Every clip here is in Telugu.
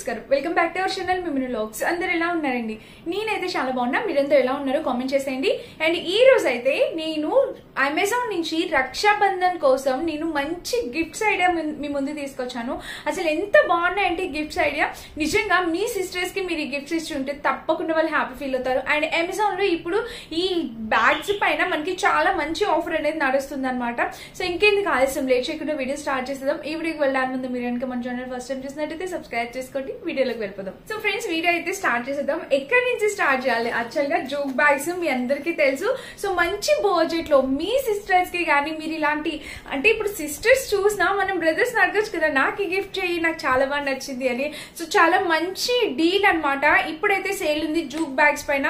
నమస్కారం welcome back to our channel మిమిని వ్లాగ్స్. అందరూ ఎలా ఉన్నారండి? నేనైతే చాలా బాగున్నా. మీరందరూ ఎలా ఉన్నారో కామెంట్ చేసేయండి. అండ్ ఈ రోజు అయితే నేను అమెజాన్ నుంచి రక్షాబంధన్ కోసం నేను మంచి గిఫ్ట్స్ ఐడియా మీ ముందు తీసుకొచ్చాను. అసలు ఎంత బాగున్నాయంటే గిఫ్ట్స్ ఐడియా, నిజంగా మీ సిస్టర్స్ కి మీరు ఈ గిఫ్ట్స్ ఇచ్చి ఉంటే తప్పకుండా వాళ్ళు హ్యాపీ ఫీల్ అవుతారు. అండ్ అమెజాన్ లో ఇప్పుడు ఈ బ్యాగ్స్ పైన మనకి చాలా మంచి ఆఫర్ అనేది నడుస్తుంది అనమాట. సో ఇంకెందుకు ఆలస్యం, లేట్ చేయకుండా వీడియో స్టార్ట్ చేద్దాం. ఈ వీడియోకి వెళ్ళడానికి ముందు మీరు కనుక మన ఛానల్ ఫస్ట్ టైం చూసినట్టయితే సబ్స్క్రైబ్ చేసుకోండి. వీడియోలోకి వెళ్ళిపోదాం. సో ఫ్రెండ్స్, వీడియో అయితే స్టార్ట్ చేసేద్దాం. ఎక్కడి నుంచి స్టార్ట్ చేయాలి? యాక్చువల్ గా జూక్ బ్యాగ్స్ మీ అందరికీ తెలుసు. సో మంచి బడ్జెట్ లో మీ సిస్టర్స్ కి కానీ మీరు ఇలాంటి, అంటే ఇప్పుడు సిస్టర్స్ చూసినా మనం బ్రదర్స్ అడగచ్చు కదా, నాకు ఈ గిఫ్ట్ చేయి, నాకు చాలా బాగా నచ్చింది అని. సో చాలా మంచి డీల్ అనమాట. ఇప్పుడైతే సేల్ ఉంది జూక్ బ్యాగ్స్ పైన.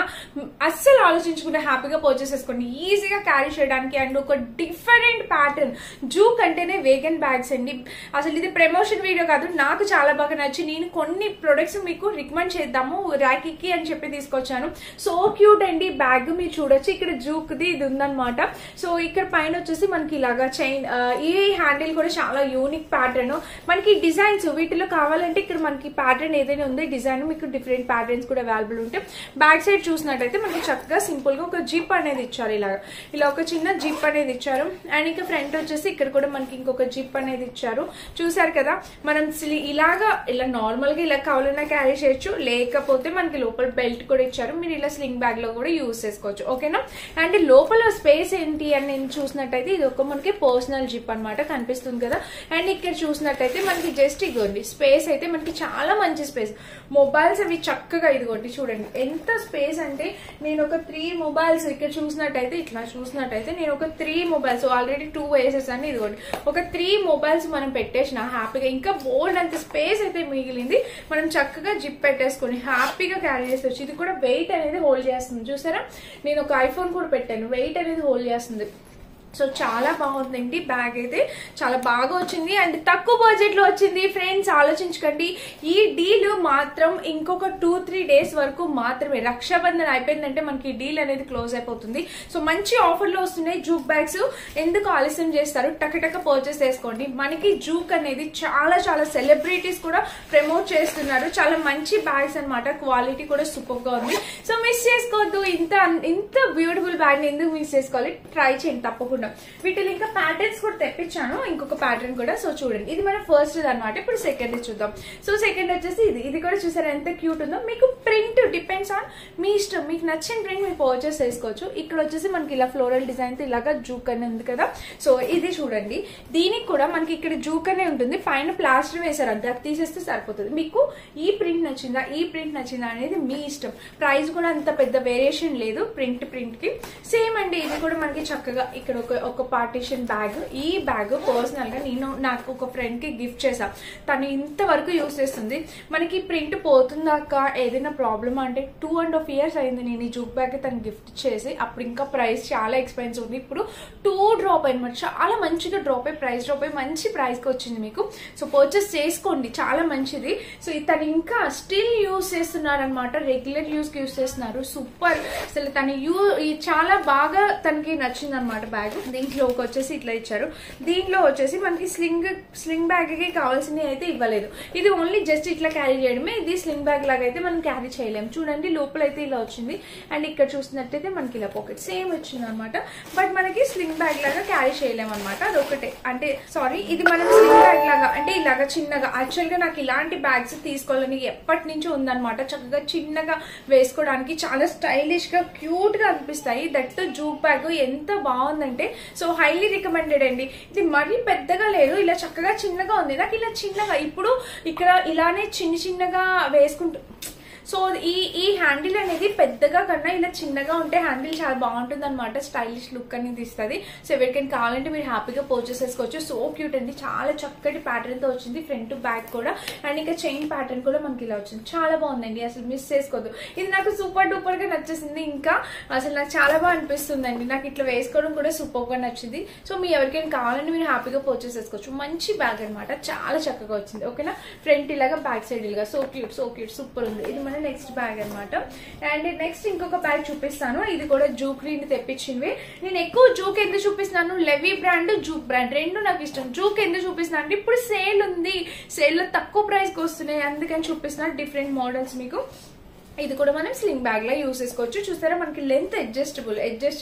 అస్సలు ఆలోచించుకుంటే హ్యాపీగా పర్చేస్ చేసుకోండి, ఈజీగా క్యారీ చేయడానికి. అండ్ ఒక డిఫరెంట్ ప్యాటర్న్. జూక్ అంటేనే వేగన్ బ్యాగ్స్ అండి. అసలు ఇది ప్రమోషన్ వీడియో కాదు, నాకు చాలా బాగా నచ్చి నేను కొన్ని ప్రొడక్ట్స్ మీకు రికమెండ్ చేద్దాము రాఖీకి అని చెప్పి తీసుకొచ్చాను. సో క్యూట్ అండి బ్యాగ్, మీరు చూడొచ్చు. ఇక్కడ జూక్ ది ఇది ఉందన్నమాట. సో ఇక్కడ పైన వచ్చేసి మనకి ఇలాగా చైన్, ఈ హ్యాండిల్ కూడా చాలా యూనిక్ ప్యాటర్న్. మనకి డిజైన్స్ వీటిలో కావాలంటే ఇక్కడ మనకి ప్యాటర్న్ ఏదైనా ఉంది డిజైన్, మీకు డిఫరెంట్ ప్యాటర్న్స్ కూడా అవైలబుల్ ఉంటాయి. బ్యాక్ సైడ్ చూసినట్టయితే మనకి చక్కగా సింపుల్ గా ఒక జిప్ అనేది ఇచ్చారు. ఇలా ఒక చిన్న జిప్ అనేది ఇచ్చారు. అండ్ ఇంకా ఫ్రంట్ వచ్చేసి ఇక్కడ కూడా మనకి ఇంకొక జిప్ అనేది ఇచ్చారు. చూసారు కదా, మనం ఇలా నార్మల్ గా ఇలా కావాలన్నా క్యారీ చేయొచ్చు, లేకపోతే మనకి లోపల బెల్ట్ కూడా ఇచ్చారు. మీరు ఇలా స్లింగ్ బ్యాగ్ లో కూడా యూజ్ చేసుకోవచ్చు, ఓకేనా. అండ్ లోపల స్పేస్ ఏంటి అని నేను చూసినట్టయితే ఇది ఒక మనకి పర్సనల్ జిప్ అనమాట, కనిపిస్తుంది కదా. అండ్ ఇక్కడ చూసినట్టయితే మనకి జస్ట్ ఇదిగోండి స్పేస్ అయితే మనకి చాలా మంచి స్పేస్. మొబైల్స్ అవి చక్కగా ఇదిగోండి చూడండి ఎంత స్పేస్ అంటే, నేను ఒక 3 మొబైల్స్ ఇక్కడ చూసినట్టయితే, ఇట్లా చూసినట్టయితే నేను ఒక 3 మొబైల్స్ ఆల్రెడీ 2 వేసేసాను. ఇదిగోండి ఒక 3 మొబైల్స్ మనం పెట్టేసిన హ్యాపీగా, ఇంకా బోల్డ్ అంత స్పేస్ అయితే మిగిలింది. మనం చక్కగా జిప్ పెట్టేసుకుని హ్యాపీగా క్యారీ చేసుకోవచ్చు. ఇది కూడా వెయిట్ అనేది హోల్డ్ చేస్తుంది. చూసారా, నేను ఒక ఐఫోన్ కూడా పెట్టాను, వెయిట్ అనేది హోల్డ్ చేస్తుంది. సో చాలా బాగుందండి బ్యాగ్ అయితే, చాలా బాగా వచ్చింది. అండ్ తక్కువ బడ్జెట్ లో వచ్చింది ఫ్రెండ్స్. ఆలోచించకండి, ఈ డీల్ మాత్రం ఇంకొక 2-3 డేస్ వరకు మాత్రమే. రక్షాబంధన్ అయిపోయిందంటే మనకి ఈ డీల్ అనేది క్లోజ్ అయిపోతుంది. సో మంచి ఆఫర్ లో వస్తున్నాయి జూక్ బ్యాగ్స్. ఎందుకు ఆలస్యం చేస్తారు, టకటక పర్చేస్ చేసుకోండి. మనకి జూక్ అనేది చాలా చాలా సెలబ్రిటీస్ కూడా ప్రమోట్ చేస్తున్నారు. చాలా మంచి బ్యాగ్స్ అనమాట, క్వాలిటీ కూడా సూపర్ గా ఉంది. సో మిస్ చేసుకోవద్దు. ఇంత బ్యూటిఫుల్ బ్యాగ్ ని ఎందుకు మిస్ చేసుకోవాలి, ట్రై చేయండి తప్పకుండా. వీటిలో ఇంకా ప్యాటర్న్స్ కూడా తెప్పించాను, ఇంకొక ప్యాటర్న్ కూడా. సో చూడండి, ఇది మన ఫస్ట్ అనమాట. ఇప్పుడు సెకండ్ చూద్దాం. సో సెకండ్ వచ్చేసి ఇది కూడా చూసారా ఎంత క్యూట్ ఉందో. మీకు ప్రింట్ డిపెండ్స్ ఆన్ మీ ఇష్టం, మీకు నచ్చిన ప్రింట్ మీరు పర్చేస్ చేసుకోవచ్చు. ఇక్కడ వచ్చేసి మనకి ఇలా ఫ్లోరల్ డిజైన్ తో ఇలాగా జూక్ అనే ఉంది కదా. సో ఇది చూడండి, దీనికి కూడా మనకి ఇక్కడ జూక్ అనే ఉంటుంది, పైన ప్లాస్టర్ వేసారు అంతే, అది తీసేస్తే సరిపోతుంది. మీకు ఈ ప్రింట్ నచ్చిందా, ఈ ప్రింట్ నచ్చిందా అనేది మీ ఇష్టం. ప్రైస్ కూడా అంత పెద్ద వేరియేషన్ లేదు ప్రింట్ కి. సేమ్ అండి, ఇది కూడా మనకి చక్కగా ఇక్కడ ఒక పార్టీషన్ బ్యాగ్. ఈ బ్యాగ్ పర్సనల్ గా నాకు ఒక ఫ్రెండ్ కి గిఫ్ట్ చేసా. తను ఇంతవరకు యూజ్ చేస్తుంది. మనకి ప్రింట్ పోతుందాక ఏదైనా ప్రాబ్లమ్ అంటే 2.5 years అయింది నేను ఈ జూక్ బ్యాగ్ తను గిఫ్ట్ చేసి. అప్పుడు ఇంకా ప్రైస్ చాలా ఎక్స్పెన్సివ్ ఉంది. ఇప్పుడు 2 డ్రాప్ అనమాట, చాలా మంచిగా డ్రాప్ అయ్యి ప్రైస్ డ్రాప్ అయ్యి మంచి ప్రైస్ కి వచ్చింది మీకు. సో పర్చేస్ చేసుకోండి, చాలా మంచిది. సో తను ఇంకా స్టిల్ యూజ్ చేస్తున్నారు అనమాట, రెగ్యులర్ యూజ్ కి యూజ్ చేస్తున్నారు. సూపర్, అసలు తను చాలా బాగా తనకి నచ్చింది అనమాట బ్యాగ్. దీంట్లో వచ్చేసి ఇట్లా ఇచ్చారు. దీంట్లో వచ్చేసి మనకి స్లింగ్ బ్యాగ్ కి కావాల్సినవి అయితే ఇవ్వలేదు. ఇది ఓన్లీ జస్ట్ ఇట్లా క్యారీ చేయడమే. ఇది స్లింగ్ బ్యాగ్ లాగా అయితే మనం క్యారీ చేయలేము. చూడండి లోపల అయితే ఇలా వచ్చింది. అండ్ ఇక్కడ చూసినట్టయితే మనకి ఇలా పాకెట్ సేమ్ వచ్చింది అనమాట. బట్ మనకి స్లింగ్ బ్యాగ్ లాగా క్యారీ చేయలేము అనమాట, అదొకటే. అంటే సారీ, ఇది మనం స్లింగ్ బ్యాగ్ లాగా అంటే ఇలాగా చిన్నగా. యాక్చువల్ గా నాకు ఇలాంటి బ్యాగ్స్ తీసుకోవాలని ఎప్పటి నుంచో ఉందన్నమాట. చక్కగా చిన్నగా వేసుకోవడానికి చాలా స్టైలిష్ గా క్యూట్ గా అనిపిస్తాయి. దట్ జూక్ బ్యాగ్ ఎంత బాగుందంటే, సో హైలీ రికమెండెడ్ అండి. ఇది మరీ పెద్దగా లేదు, ఇలా చక్కగా చిన్నగా ఉంది. నాకు ఇలా చిన్నగా ఇప్పుడు ఇక్కడ ఇలానే చిన్నగా వేసుకుంటూ. సో ఈ హ్యాండిల్ అనేది పెద్దగా కన్నా ఇలా చిన్నగా ఉంటే హ్యాండిల్ చాలా బాగుంటుంది అనమాట, స్టైలిష్ లుక్ అనేది ఇస్తుంది. సో ఎవరికైనా కావాలంటే మీరు హ్యాపీగా పర్చేస్ చేసుకోవచ్చు. సో క్యూట్ అండి, చాలా చక్కటి ప్యాటర్న్ తో వచ్చింది ఫ్రంట్ బ్యాక్ కూడా. అండ్ ఇంకా చైన్ ప్యాటర్న్ కూడా మనకి ఇలా వచ్చింది, చాలా బాగుందండి. అసలు మిస్ చేసుకోవద్దు, ఇది నాకు సూపర్ డూపర్ గా నచ్చేసింది. ఇంకా అసలు నాకు చాలా బాగా అనిపిస్తుందండి, నాకు ఇట్లా వేసుకోవడం కూడా సూపర్ గా నచ్చింది. సో మీ ఎవరికైనా కావాలంటే మీరు హ్యాపీగా పర్చేస్ చేసుకోవచ్చు. మంచి బ్యాగ్ అనమాట, చాలా చక్కగా వచ్చింది, ఓకేనా. ఫ్రంట్ ఇలాగా, బ్యాక్ సైడ్ ఇలాగా. సో క్యూట్ సూపర్ ఉంది. ఇది మన మన నెక్స్ట్ బ్యాగ్ అనమాట. అండ్ నెక్స్ట్ ఇంకొక బ్యాగ్ చూపిస్తాను. ఇది కూడా జూక్ నుండి తెప్పించింది. నేను ఎక్కువ జూక్ ఎందుకు చూపిస్తున్నాను, లెవీ బ్రాండ్, జూక్ బ్రాండ్ రెండు నాకు ఇష్టం. జూక్ ఎందుకు చూపిస్తున్నాను అంటే ఇప్పుడు సేల్ ఉంది, సేల్ లో తక్కువ ప్రైస్ కి వస్తున్నాయి, అందుకని చూపిస్తున్నాను డిఫరెంట్ మోడల్స్ మీకు. ఇది కూడా మనం స్లింగ్ బ్యాగ్ లా యూస్ చేసుకోవచ్చు. చూస్తారా మనకి లెంత్ అడ్జస్ట్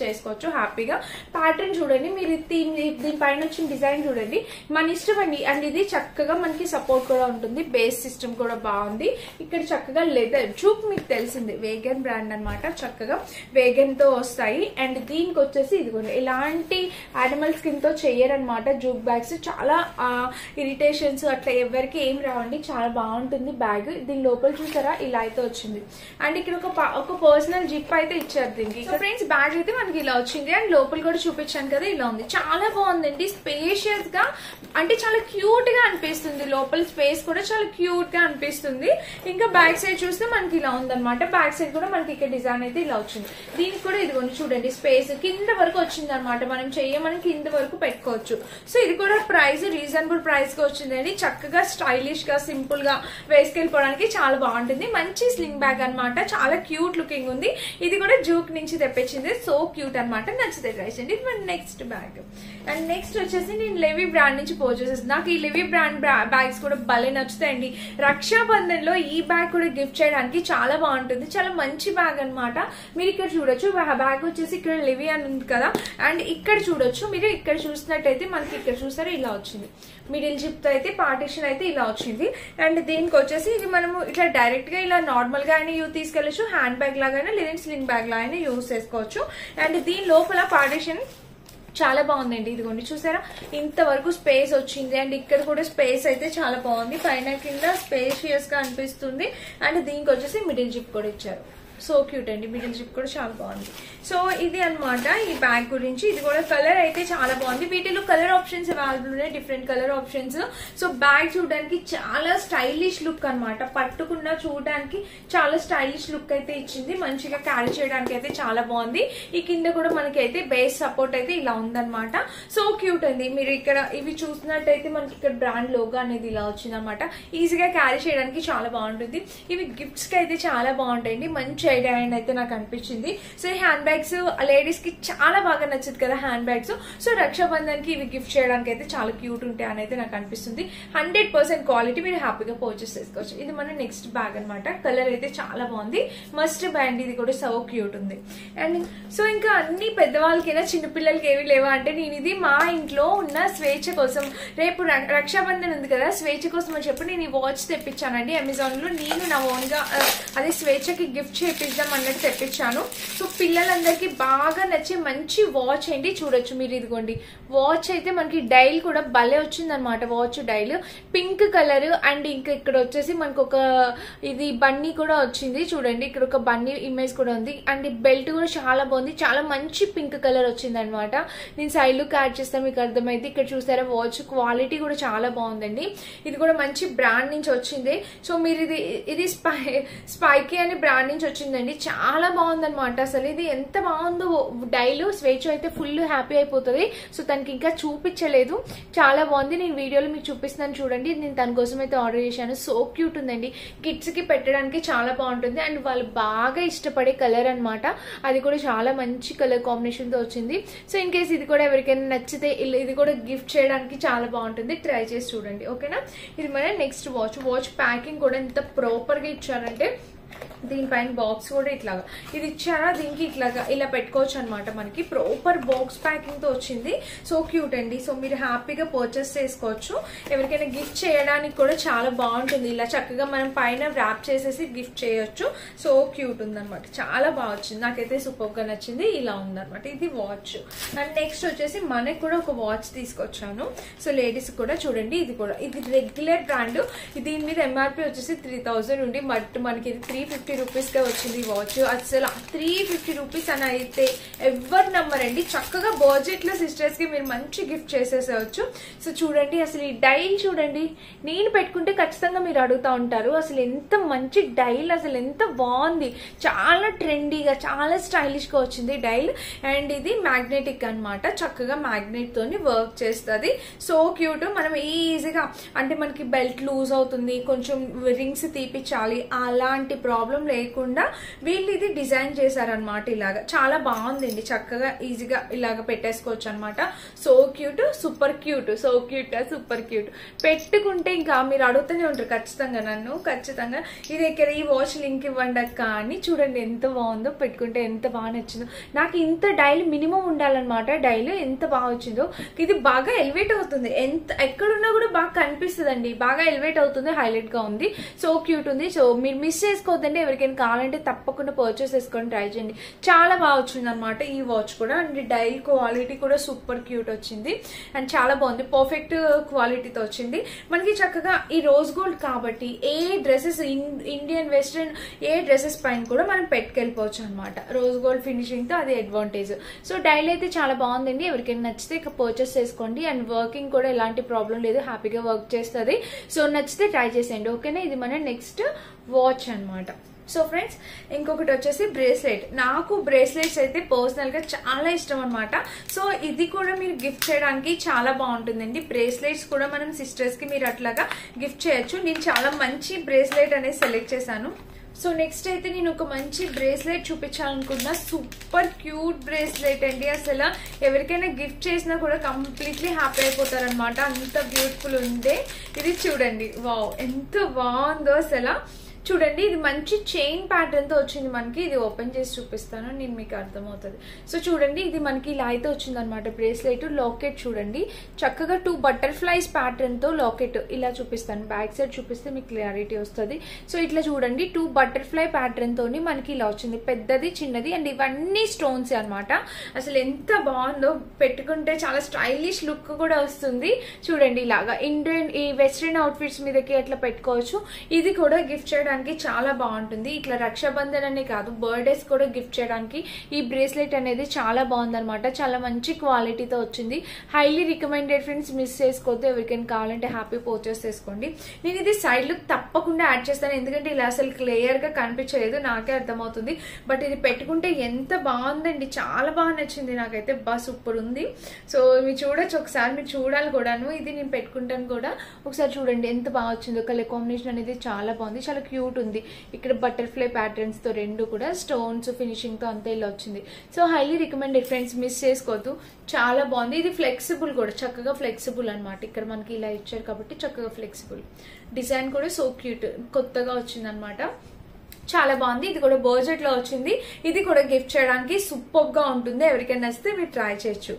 చేసుకోవచ్చు హ్యాపీగా. ప్యాటర్న్ చూడండి మీరు, దీనిపైన వచ్చిన డిజైన్ చూడండి, మన ఇష్టం అండి. అండ్ ఇది చక్కగా మనకి సపోర్ట్ కూడా ఉంటుంది, బేస్ సిస్టమ్ కూడా బాగుంది. ఇక్కడ చక్కగా లెదర్ జూక్ మీకు తెలిసింది వేగన్ బ్రాండ్ అనమాట, చక్కగా వేగన్ తో వస్తాయి. అండ్ దీనికి వచ్చేసి ఇదిగోండి ఇలాంటి యానిమల్ స్కిన్ తో చేయరనమాట జూక్ బ్యాగ్స్. చాలా ఇరిటేషన్స్ అట్లా ఎవరికి ఏం రావండి, చాలా బాగుంటుంది బ్యాగ్. దీని లోపల చూసారా ఇలా అయితే వచ్చింది. అండ్ ఇక్కడ ఒక పర్సనల్ జిప్ అయితే ఇచ్చారు దీనికి. సో ఫ్రెండ్స్ బ్యాగ్ అయితే మనకి ఇలా వచ్చింది. అండ్ లోపల కూడా చూపించాను కదా ఇలా ఉంది, చాలా బాగుందండి. స్పేషియస్ గా అంటే చాలా క్యూట్ గా అనిపిస్తుంది, లోపల స్పేస్ కూడా చాలా క్యూట్ గా అనిపిస్తుంది. ఇంకా బ్యాక్ సైడ్ చూస్తే మనకి ఇలా ఉందన్నమాట. బ్యాక్ సైడ్ కూడా మనకి ఇక్కడ డిజైన్ అయితే ఇలా వచ్చింది. దీనికి కూడా ఇదిగోండి చూడండి స్పేస్ కింద వరకు వచ్చింది అనమాట, మనం మనం కింద వరకు పెట్టుకోవచ్చు. సో ఇది కూడా ప్రైస్ రీజనబుల్ ప్రైస్ గా వచ్చిందండి. చక్కగా స్టైలిష్ గా సింపుల్ గా వేసుకెళ్ళిపోవడానికి చాలా బాగుంటుంది. మంచి స్లింగ్ బ్యాగ్ అనమాట, చాలా క్యూట్ లుకింగ్ ఉంది. ఇది కూడా జూక్ నుంచి తెప్పించింది, సో క్యూట్ అనమాట. నచ్చితే ట్రై చేయండి. ఇది మన నెక్స్ట్ బ్యాగ్. అండ్ నెక్స్ట్ వచ్చేసి నేను లెవీ బ్రాండ్ నుంచి పర్చేస్ చేస్తాను. నాకు ఈ లెవీ బ్రాండ్ బ్యాగ్స్ కూడా భలే నచ్చుతాయండి. రక్షాబంధన్ లో ఈ బ్యాగ్ కూడా గిఫ్ట్ చేయడానికి చాలా బాగుంటుంది, చాలా మంచి బ్యాగ్ అనమాట. మీరు ఇక్కడ చూడొచ్చు బ్యాగ్ వచ్చేసి ఇక్కడ లెవీ అని ఉంది కదా. అండ్ ఇక్కడ చూడొచ్చు మీరు, ఇక్కడ చూసినట్టయితే మనకి ఇక్కడ చూసారా ఇలా వచ్చింది, మిడిల్ జిప్ తో అయితే పార్టిషన్ అయితే ఇలా వచ్చింది. అండ్ దీనికి వచ్చేసి ఇది మనము ఇట్లా డైరెక్ట్ గా ఇలా నార్మల్ గా అయినా తీసుకెళ్ళచ్చు, హ్యాండ్ బ్యాగ్ లాగా లేదంటే స్లింగ్ బ్యాగ్ లాగా యూజ్ చేసుకోవచ్చు. అండ్ దీని లోపల పార్టిషన్ చాలా బాగుందండి. ఇదిగోండి చూసారా ఇంతవరకు స్పేస్ వచ్చింది. అండ్ ఇక్కడ కూడా స్పేస్ అయితే చాలా బాగుంది, పైన కింద స్పేషియస్ గా అనిపిస్తుంది. అండ్ దీనికి వచ్చేసి మిడిల్ జిప్ కూడా ఇచ్చారు, సో క్యూట్ అండి. మిడిల్ జిప్ కూడా చాలా బాగుంది. సో ఇది అనమాట ఈ బ్యాగ్ గురించి. ఇది కూడా కలర్ అయితే చాలా బాగుంది. వీటిలో కలర్ ఆప్షన్స్ అవైలబుల్ ఉన్నాయి, different colour options. So bag చూడడానికి చాలా స్టైలిష్ లుక్ అనమాట, పట్టుకున్న చూడడానికి చాలా స్టైలిష్ లుక్ అయితే ఇచ్చింది. మంచిగా క్యారీ చేయడానికి అయితే చాలా బాగుంది. ఈ కింద కూడా మనకి అయితే బేస్ సపోర్ట్ అయితే ఇలా ఉందన్నమాట. సో క్యూట్ అండి. మీరు ఇక్కడ ఇవి చూసినట్టయితే మనకి ఇక్కడ బ్రాండ్ లోగో అనేది ఇలా వచ్చింది అనమాట. ఈజీగా క్యారీ చేయడానికి చాలా బాగుంటుంది. ఇవి గిఫ్ట్స్ కి అయితే చాలా బాగుంటాయండి, మంచి ఐడియా అని అయితే నాకు అనిపించింది. సో ఈ హ్యాండ్ బ్యాగ్స్ లేడీస్ కి చాలా బాగా నచ్చింది కదా హ్యాండ్ బ్యాగ్స్. సో రక్షాబంధన్ కి ఇవి గిఫ్ట్ చేయడానికి అయితే చాలా క్యూట్ ఉంటాయి అని అయితే నాకు అనిపిస్తుంది. 100% క్వాలిటీ, మీరు హ్యాపీగా పర్చేస్ చేసుకోవచ్చు. ఇది మన నెక్స్ట్ బ్యాగ్ అనమాట. కలర్ అయితే చాలా బాగుంది, మస్ట్ బ్యాండ్. ఇది కూడా సో క్యూట్ ఉంది. అండ్ సో ఇంకా అన్ని పెద్దవాళ్ళకైనా చిన్నపిల్లలకి ఏవి లేవా అంటే నేను ఇది మా ఇంట్లో ఉన్న స్వేచ్ఛ కోసం, రేపు రక్షాబంధన్ ఉంది కదా, స్వేచ్ఛ కోసం అని చెప్పి నేను ఈ వాచ్ తెప్పించానండి అమెజాన్ లో. నేను నా ఓన్ గా అదే స్వేచ్ఛకి గిఫ్ట్ చేపిద్దాం అన్నట్టు తెప్పించాను. సో పిల్లలందరికీ బాగా నచ్చే మంచి వాచ్ అండి. చూడొచ్చు మీరు, ఇదిగోండి వాచ్ అయితే మనకి డైల్ కూడా భలే వచ్చింది అనమాట. Watch dial pink colour. And ఇంకా ఇక్కడ వచ్చేసి మనకు ఒక ఇది బన్నీ కూడా వచ్చింది చూడండి, ఇక్కడ ఒక బన్నీ ఇమేజ్ కూడా ఉంది. అండ్ బెల్ట్ కూడా చాలా బాగుంది, చాలా మంచి పింక్ కలర్ వచ్చింది అనమాట. నేను సైడ్ లుక్ యాడ్ చేస్తాను, మీకు అర్థమైంది. ఇక్కడ చూసారా వాచ్ క్వాలిటీ కూడా చాలా బాగుందండి. ఇది కూడా మంచి బ్రాండ్ నుంచి వచ్చింది. సో మీరు ఇది స్పైకీ అనే బ్రాండ్ నుంచి వచ్చిందండి, చాలా బాగుందన్నమాట. అసలు ఇది ఎంత బాగుందో డైల్. స్వేచ్ఛ అయితే ఫుల్ హ్యాపీ అయిపోతుంది. సో తనకి ఇంకా చూపించలేదు, చాలా బాగుంది. నేను వీడియోలో మీకు చూపిస్తున్నాను చూడండి. నేను తన కోసం అయితే ఆర్డర్ చేశాను. సో క్యూట్ ఉందండి, కిడ్స్ కి పెట్టడానికి చాలా బాగుంటుంది. అండ్ వాళ్ళు బాగా ఇష్టపడే కలర్ అనమాట. అది కూడా చాలా మంచి కలర్ కాంబినేషన్ తో వచ్చింది. సో ఇన్ కేస్ ఇది కూడా ఎవరికైనా నచ్చితే ఇది కూడా గిఫ్ట్ చేయడానికి చాలా బాగుంటుంది, ట్రై చేసి చూడండి. ఓకేనా. ఇది మన నెక్స్ట్ వాచ్ ప్యాకింగ్ కూడా ఎంత ప్రాపర్ గా ఇచ్చారంటే దీనిపైన బాక్స్ కూడా ఇట్లాగా ఇది ఇచ్చారా, దీనికి ఇట్లాగా ఇలా పెట్టుకోవచ్చు అనమాట. మనకి ప్రాపర్ బాక్స్ ప్యాకింగ్ తో వచ్చింది. సో క్యూట్ అండి. సో మీరు హ్యాపీగా పర్చేస్ చేసుకోవచ్చు. ఎవరికైనా గిఫ్ట్ చేయడానికి కూడా చాలా బాగుంటుంది. ఇలా చక్కగా మనం పైన ర్యాప్ చేసేసి గిఫ్ట్ చేయొచ్చు. సో క్యూట్ ఉందన్నమాట, చాలా బాగా వచ్చింది. నాకైతే సూపర్ గా నచ్చింది. ఇలా ఉందన్నమాట ఇది వాచ్. అండ్ నెక్స్ట్ వచ్చేసి మనకు కూడా ఒక వాచ్ తీసుకొచ్చాను. సో లేడీస్ కూడా చూడండి, ఇది రెగ్యులర్ బ్రాండ్. దీని మీద ఎంఆర్పి వచ్చేసి 3000 ఉండి బట్ మనకి ఇది 350 రూపీస్ గా వచ్చింది వాచ్. అసలు 350 రూపీస్ అని అయితే ఎవరు నమ్మరండి. చక్కగా బడ్జెట్ లో సిస్టర్స్ కి మీరు మంచి గిఫ్ట్ చేసేసేవచ్చు. సో చూడండి అసలు ఈ డైల్ చూడండి, నేను పెట్టుకుంటే ఖచ్చితంగా మీరు అడుగుతా ఉంటారు అసలు ఎంత మంచి డైల్, అసలు ఎంత బాగుంది. చాలా ట్రెండీగా చాలా స్టైలిష్ గా వచ్చింది డైల్. అండ్ ఇది మ్యాగ్నెటిక్ అనమాట, చక్కగా మ్యాగ్నెట్ తోని వర్క్ చేస్తుంది. So cute. మనం ఈజీగా అంటే మనకి బెల్ట్ లూజ్ అవుతుంది, కొంచెం రింగ్స్ తీపిచ్చాలి, అలాంటి ప్రాబ్లం లేకుండా వీళ్ళు ఇది డిజైన్ చేశారనమాట. ఇలాగా చాలా బాగుందండి, చక్కగా ఈజీగా ఇలాగ పెట్టేసుకోవచ్చు అనమాట. So cute, super cute, so cute, super cute. పెట్టుకుంటే ఇంకా మీరు అడుగుతూనే ఉంటారు ఖచ్చితంగా నన్ను, ఖచ్చితంగా ఇది ఇక్కడ ఈ వాచ్ లింక్ ఇవ్వండి అక్క అని. చూడండి ఎంత బాగుందో, పెట్టుకుంటే ఎంత బాగా నచ్చిందో. నాకు ఇంత డైల్ మినిమం ఉండాలన్నమాట, డైల్ ఎంత బాగా వచ్చిందో. ఇది బాగా ఎలివేట్ అవుతుంది, ఎంత ఎక్కడున్నా కూడా బాగా కనిపిస్తుంది, బాగా ఎలివేట్ అవుతుంది, హైలైట్ గా ఉంది, సో క్యూట్ ఉంది. సో మీరు మిస్ చేసుకోవద్దండి, ఎవరికైనా కావాలంటే తప్పకుండా పర్చేస్ చేసుకొని ట్రై చేయండి. చాలా బాగా వచ్చింది అనమాట ఈ వాచ్ కూడా. అండ్ డైల్ క్వాలిటీ కూడా సూపర్ క్యూట్ వచ్చింది అండ్ చాలా బాగుంది, పర్ఫెక్ట్ క్వాలిటీతో వచ్చింది మనకి. చక్కగా ఈ రోజ్ గోల్డ్ కాబట్టి ఏ డ్రెస్సెస్, ఇండియన్ వెస్ట్రన్ ఏ డ్రెస్సెస్ పైన కూడా మనం పెట్టుకెళ్ళిపోవచ్చు అనమాట, రోజ్ గోల్డ్ ఫినిషింగ్ తో. అది అడ్వాంటేజ్. సో డైల్ అయితే చాలా బాగుందండి, ఎవరికైనా నచ్చితే ఇక పర్చేస్ చేసుకోండి. అండ్ వర్కింగ్ కూడా ఎలాంటి ప్రాబ్లం లేదు, హ్యాపీగా వర్క్ చేస్తుంది. సో నచ్చితే ట్రై చేసేయండి, ఓకేనా. ఇది మన నెక్స్ట్ వాచ్ అనమాట. సో ఫ్రెండ్స్, ఇంకొకటి వచ్చేసి బ్రేస్లెట్. నాకు బ్రేస్లెట్స్ అయితే పర్సనల్ గా చాలా ఇష్టం అనమాట. సో ఇది కూడా మీరు గిఫ్ట్ చేయడానికి చాలా బాగుంటుందండి. బ్రేస్లెట్స్ కూడా మనం సిస్టర్స్ కి మీరు అట్లాగా గిఫ్ట్ చేయొచ్చు. నేను చాలా మంచి బ్రేస్లెట్ అనేది సెలెక్ట్ చేశాను. సో నెక్స్ట్ అయితే నేను ఒక మంచి బ్రేస్లెట్ చూపించాలనుకుంటున్నా. సూపర్ క్యూట్ బ్రేస్లెట్ అండి, అసలు ఎవరికైనా గిఫ్ట్ చేసినా కూడా కంప్లీట్లీ హ్యాపీ అయిపోతారు అనమాట, అంత బ్యూటిఫుల్ ఉంది. ఇది చూడండి, వావ్ ఎంత బాగుందో అసలు. చూడండి, ఇది మంచి చైన్ ప్యాటర్న్ తో వచ్చింది మనకి. ఇది ఓపెన్ చేసి చూపిస్తాను, నేను మీకు అర్థమవుతుంది. సో చూడండి, ఇది మనకి ఇలా అయితే వచ్చింది అనమాట బ్రేస్లెట్. లాకెట్ చూడండి, చక్కగా 2 బటర్ఫ్లైస్ ప్యాటర్న్ తో లాకెట్. ఇలా చూపిస్తాను, బ్యాక్ సైడ్ చూపిస్తే మీకు క్లారిటీ వస్తుంది. సో ఇట్లా చూడండి, 2 బటర్ఫ్లై ప్యాటర్న్ తోని మనకి ఇలా వచ్చింది, పెద్దది చిన్నది. అండ్ ఇవన్నీ స్టోన్స్ అనమాట. అసలు ఎంత బాగుందో, పెట్టుకుంటే చాలా స్టైలిష్ లుక్ కూడా వస్తుంది. చూడండి, ఇలాగా ఇండియన్ ఈ వెస్ట్రన్ అవుట్ఫిట్స్ మీదకి అట్లా పెట్టుకోవచ్చు. ఇది కూడా గిఫ్ట్ చేయడానికి చాలా బాగుంటుంది. ఇట్లా రక్షాబంధన్ అనే కాదు, బర్త్డేస్ కూడా గిఫ్ట్ చేయడానికి ఈ బ్రేస్లెట్ అనేది చాలా బాగుంది అనమాట. చాలా మంచి క్వాలిటీతో వచ్చింది, హైలీ రికమెండెడ్ ఫ్రెండ్స్. మిస్ చేసుకోవద్దు, ఎవరికైనా కావాలంటే హ్యాపీ పర్చేస్ చేసుకోండి. నేను ఇది సైడ్ లుక్ తప్పకుండా యాడ్ చేస్తాను, ఎందుకంటే ఇలా అసలు క్లియర్ గా కనిపించలేదు, నాకే అర్థమవుతుంది. బట్ ఇది పెట్టుకుంటే ఎంత బాగుందండి, చాలా బాగా నచ్చింది నాకైతే, బాగా సూపర్ ఉంది. సో మీరు చూడొచ్చు, ఒకసారి మీరు చూడాలి కూడాను. ఇది నేను పెట్టుకుంటాను కూడా, ఒకసారి చూడండి ఎంత బాగా వచ్చిందో. కలర్ కాంబినేషన్ అనేది చాలా బాగుంది, చాలా క్యూట్ ఉంది. ఇక్కడ బటర్ఫ్లై ప్యాటర్న్స్ తో రెండు కూడా స్టోన్స్ ఫినిషింగ్ తో అంతా ఇలా వచ్చింది. So highly recommended friends, miss చేసుకోవద్దు, చాలా బాగుంది. ఇది ఫ్లెక్సిబుల్ కూడా, చక్కగా ఫ్లెక్సిబుల్ అనమాట. ఇక్కడ మనకి ఇలా ఇచ్చారు కాబట్టి చక్కగా ఫ్లెక్సిబుల్. డిజైన్ కూడా సో క్యూట్, కొత్తగా వచ్చింది అనమాట, చాలా బాగుంది. ఇది కూడా బడ్జెట్ లో వచ్చింది. ఇది కూడా గిఫ్ట్ చేయడానికి సూపర్ గా ఉంటుంది, ఎవరికైనా నచ్చితే మీరు ట్రై చేయొచ్చు.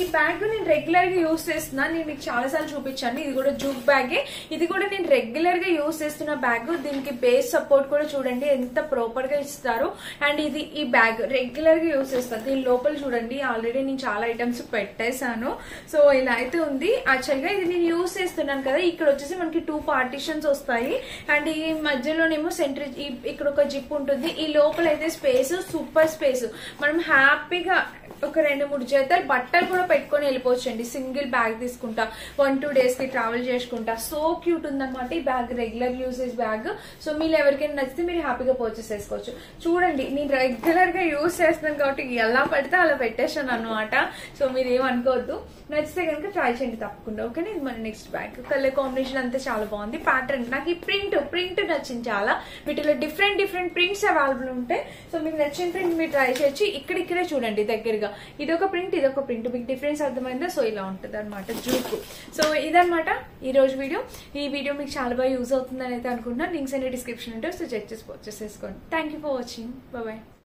ఈ బ్యాగ్ నేను రెగ్యులర్ గా యూస్ చేస్తున్నాను, నేను మీకు చాలా సార్లు చూపించాను. ఇది కూడా జూక్ బ్యాగే, ఇది కూడా నేను రెగ్యులర్ గా యూస్ చేస్తున్న బ్యాగ్. దీనికి బేస్ సపోర్ట్ కూడా చూడండి ఎంత ప్రాపర్ గా ఇస్తారు. అండ్ ఇది ఈ బ్యాగ్ రెగ్యులర్ గా యూస్ చేస్తాను. దీని లోపల చూడండి, ఆల్రెడీ నేను చాలా ఐటమ్స్ పెట్టేశాను. సో ఇలా అయితే ఉంది. యాక్చువల్ గా ఇది నేను యూస్ చేస్తున్నాను కదా, ఇక్కడ వచ్చేసి మనకి 2 పార్టిషన్స్ వస్తాయి. అండ్ ఈ మధ్యలోనేమో సెంటర్ ఇక్కడ ఒక జిప్ ఉంటుంది. ఈ లోపల అయితే స్పేస్, సూపర్ స్పేస్. మనం హ్యాపీగా ఒక 2-3 జతలు బట్టలు కూడా పెట్టుకొని వెళ్ళిపోవచ్చండి. సింగిల్ బ్యాగ్ తీసుకుంటా 1-2 డేస్ కి ట్రావెల్ చేసుకుంటా. సో క్యూట్ ఉందన్నమాట ఈ bag, regular usage bag. So మీరు ఎవరికైనా నచ్చితే మీరు హ్యాపీగా పర్చేస్ చేసుకోవచ్చు. చూడండి, నేను రెగ్యులర్ గా యూస్ చేస్తున్నాను కాబట్టి ఎలా పడితే అలా పెట్టేశాను అనమాట. సో మీరు ఏమనుకోవద్దు, నచ్చితే కనుక ట్రై చేయండి తప్పకుండా, ఓకేనా. ఇది మన నెక్స్ట్ బ్యాగ్. కలర్ కాంబినేషన్ అంతా చాలా బాగుంది. ప్యాటర్న్ నాకు ఈ ప్రింట్ నచ్చింది చాలా. వీటిలో డిఫరెంట్ ప్రింట్స్ అవైలబుల్ ఉంటాయి. సో మీకు నచ్చిన ప్రింట్ మీరు ట్రై చేయొచ్చు. ఇక్కడే చూడండి దగ్గరగా, ఇదొక ప్రింట్ మీకు డిఫరెన్స్ అర్థమైందా. సో ఇలా ఉంటుంది అనమాట జూక్. సో ఇదనమాట ఈ రోజు వీడియో. ఈ వీడియో మీకు చాలా బాగా యూజ్ అవుతుందని అయితే అనుకుంటున్నాను. లింక్స్ అనే డిస్క్రిప్షన్ ఉంటే, సో చెక్ చేసి పర్చేస్ చేసుకోండి. Thank you for watching, bye.